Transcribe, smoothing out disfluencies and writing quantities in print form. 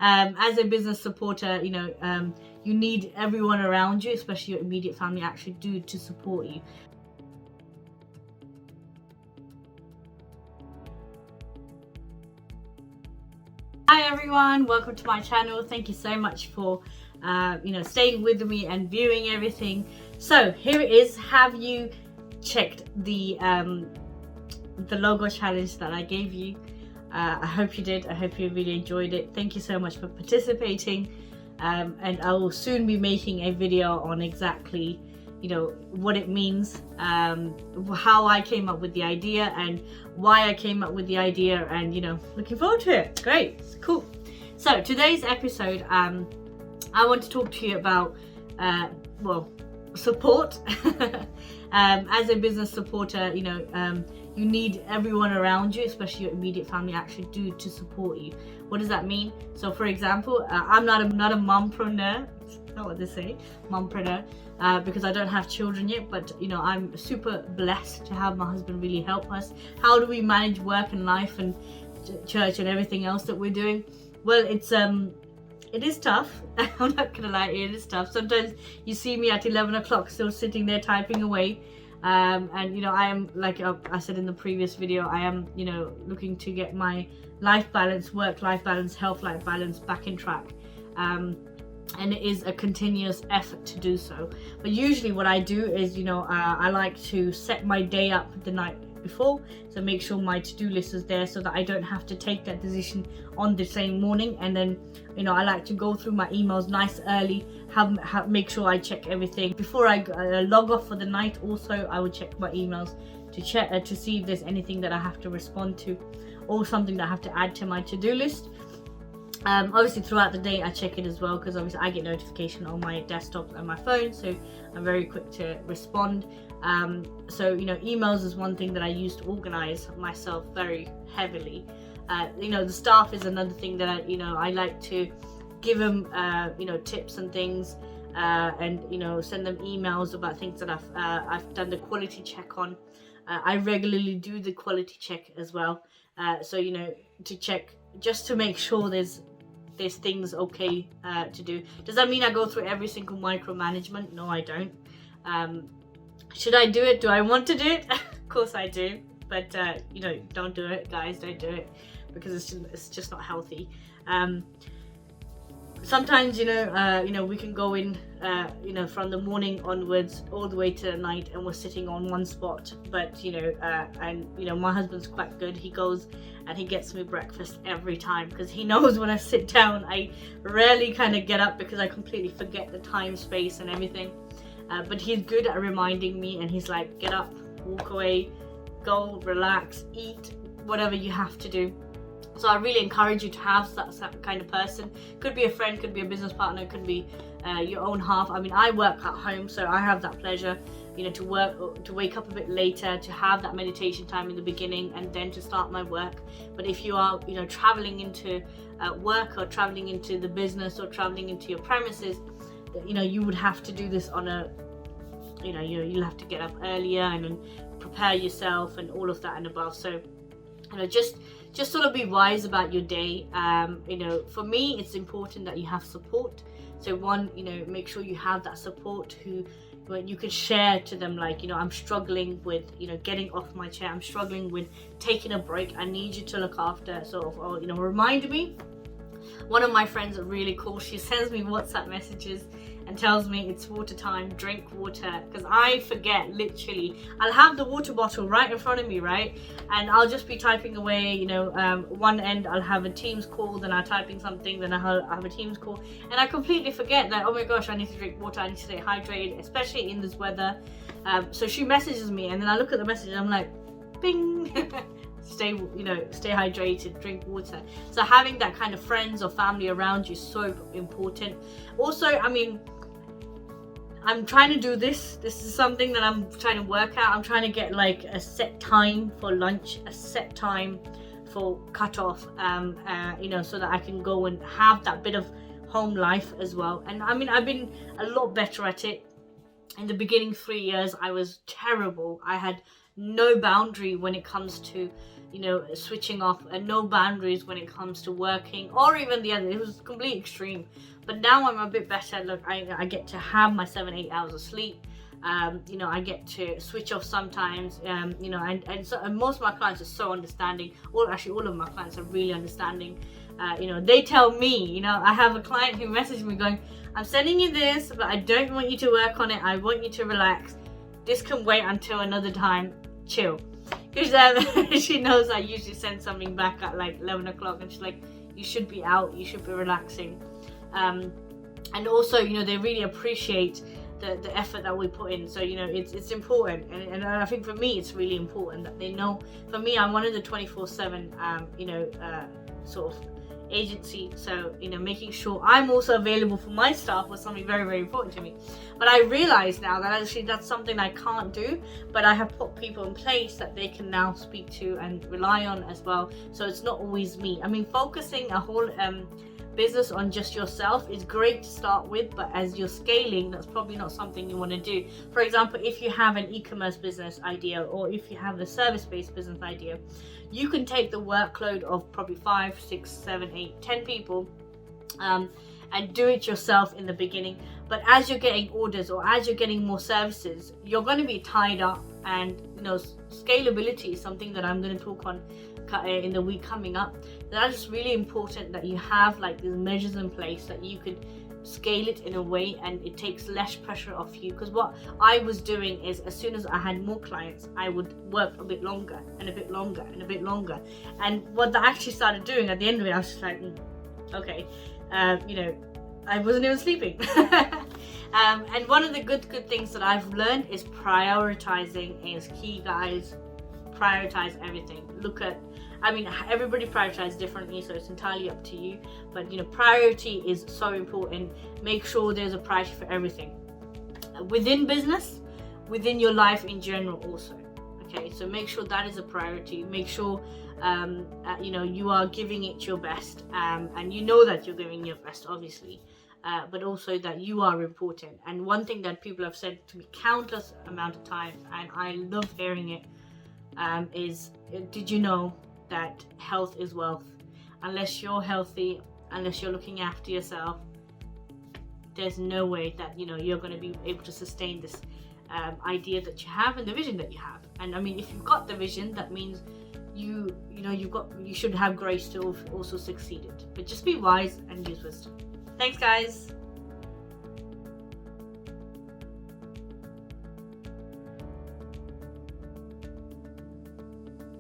As a business supporter, you need everyone around you, especially your immediate family, actually to support you. Hi everyone, welcome to my channel. Thank you so much for staying with me and viewing everything. So here it is. Have you checked the logo challenge that I gave you? I hope you did. I hope you really enjoyed it. Thank you so much for participating, and I will soon be making a video on exactly what it means, how I came up with the idea and why I came up with the idea, and looking forward to it. Great, cool. So today's episode, I want to talk to you about support. As a business supporter, you need everyone around you, especially your immediate family, actually to support you. What does that mean? So for example, I'm not a mompreneur. That's not what they say, mompreneur, because I don't have children yet, but I'm super blessed to have my husband really help us. How do we manage work and life and church and everything else that we're doing? Well, it is tough. I'm not gonna lie, it is tough. Sometimes you see me at 11 o'clock still sitting there typing away, and I am, like I said in the previous video, I am looking to get my life balance, work-life balance, health-life balance back in track, and it is a continuous effort to do so. But usually what I do is I like to set my day up the night before, so make sure my to-do list is there so that I don't have to take that decision on the same morning. And then I like to go through my emails nice early, make sure I check everything before I log off for the night. Also, I would check my emails to see if there's anything that I have to respond to or something that I have to add to my to-do list. Obviously throughout the day I check it as well, because obviously I get notification on my desktop and my phone, so I'm very quick to respond. So emails is one thing that I use to organize myself very heavily. The staff is another thing that I like to give them tips and things, and send them emails about things that I've done the quality check on. I regularly do the quality check as well, so to check just to make sure there's things okay to do. Does that mean I go through every single micromanagement? No, I don't. Should I do it? Do I want to do it? Of course I do, but don't do it, guys. Don't do it, because it's just not healthy. Sometimes we can go in from the morning onwards all the way to the night, and we're sitting on one spot. But my husband's quite good. He goes and he gets me breakfast every time, because he knows when I sit down I rarely kind of get up, because I completely forget the time, space and everything. But he's good at reminding me, and he's like, get up, walk away, go, relax, eat, whatever you have to do. So I really encourage you to have that kind of person. Could be a friend, could be a business partner, could be your own half. I mean, I work at home, so I have that pleasure, to wake up a bit later, to have that meditation time in the beginning, and then to start my work. But if you are, traveling into work, or traveling into the business, or traveling into your premises, you would have to do this on a, you'll have to get up earlier and then prepare yourself and all of that and above. So, just sort of be wise about your day. For me, it's important that you have support. So one, make sure you have that support when you can share to them, like, I'm struggling with, getting off my chair. I'm struggling with taking a break. I need you to look after, sort of, or, remind me. One of my friends are really cool. She sends me WhatsApp messages and tells me it's water time, drink water, because I forget, literally. I'll have the water bottle right in front of me, right? And I'll just be typing away, one end I'll have a Teams call, then I'm typing something, then I'll have a Teams call, and I completely forget that, oh my gosh, I need to drink water, I need to stay hydrated, especially in this weather. So she messages me, and then I look at the message and I'm like, bing. Stay hydrated, drink water. So having that kind of friends or family around you is so important. Also, I mean, I'm trying to do this is something that I'm trying to work out. I'm trying to get like a set time for lunch, a set time for cut off, so that I can go and have that bit of home life as well. And I mean, I've been a lot better at it. In the beginning 3 years, I was terrible. I had no boundary when it comes to, you know, switching off, and no boundaries when it comes to working, or even the other. It was complete extreme. But now I'm a bit better. Look, I get to have my 7-8 hours of sleep. You know, I get to switch off sometimes, you know, and most of my clients are so understanding. Actually all of my clients are really understanding. You know, they tell me, you know, I have a client who messaged me going, I'm sending you this, but I don't want you to work on it. I want you to relax. This can wait until another time. Chill. Because she knows I usually send something back at like 11 o'clock, and she's like, you should be out, you should be relaxing. And also, you know, they really appreciate the effort that we put in. So, you know, it's important, and I think for me it's really important that they know. For me, I'm one of the 24/7 you know, sort of agency, so, you know, making sure I'm also available for my staff was something very, very important to me. But I realize now that actually that's something I can't do, but I have put people in place that they can now speak to and rely on as well. So it's not always me. I mean, focusing a whole business on just yourself is great to start with, but as you're scaling, that's probably not something you want to do. For example, if you have an e-commerce business idea, or if you have a service-based business idea, you can take the workload of probably 5, 6, 7, 8, 10 people and do it yourself in the beginning. But as you're getting orders, or as you're getting more services, you're going to be tied up. And, you know, scalability is something that I'm going to talk on in the week coming up. That is really important, that you have like these measures in place that you could scale it in a way and it takes less pressure off you. Because what I was doing is, as soon as I had more clients, I would work a bit longer and a bit longer and a bit longer. And what that actually started doing at the end of it, I was just like, okay, you know, I wasn't even sleeping. And one of the good things that I've learned is prioritizing is key, guys. Prioritize everything. Look at, I mean, everybody prioritizes differently, so it's entirely up to you. But, you know, priority is so important. Make sure there's a priority for everything within business, within your life in general also. Okay, so make sure that is a priority. Make sure you know, you are giving it your best, and you know that you're giving your best, obviously. But also that you are important. And one thing that people have said to me countless amount of times, and I love hearing it, is, did you know that health is wealth? Unless you're healthy, unless you're looking after yourself, there's no way that, you know, you're going to be able to sustain this idea that you have and the vision that you have. And I mean, if you've got the vision, that means you should have grace to also succeed it. But just be wise and use wisdom. Thanks, guys.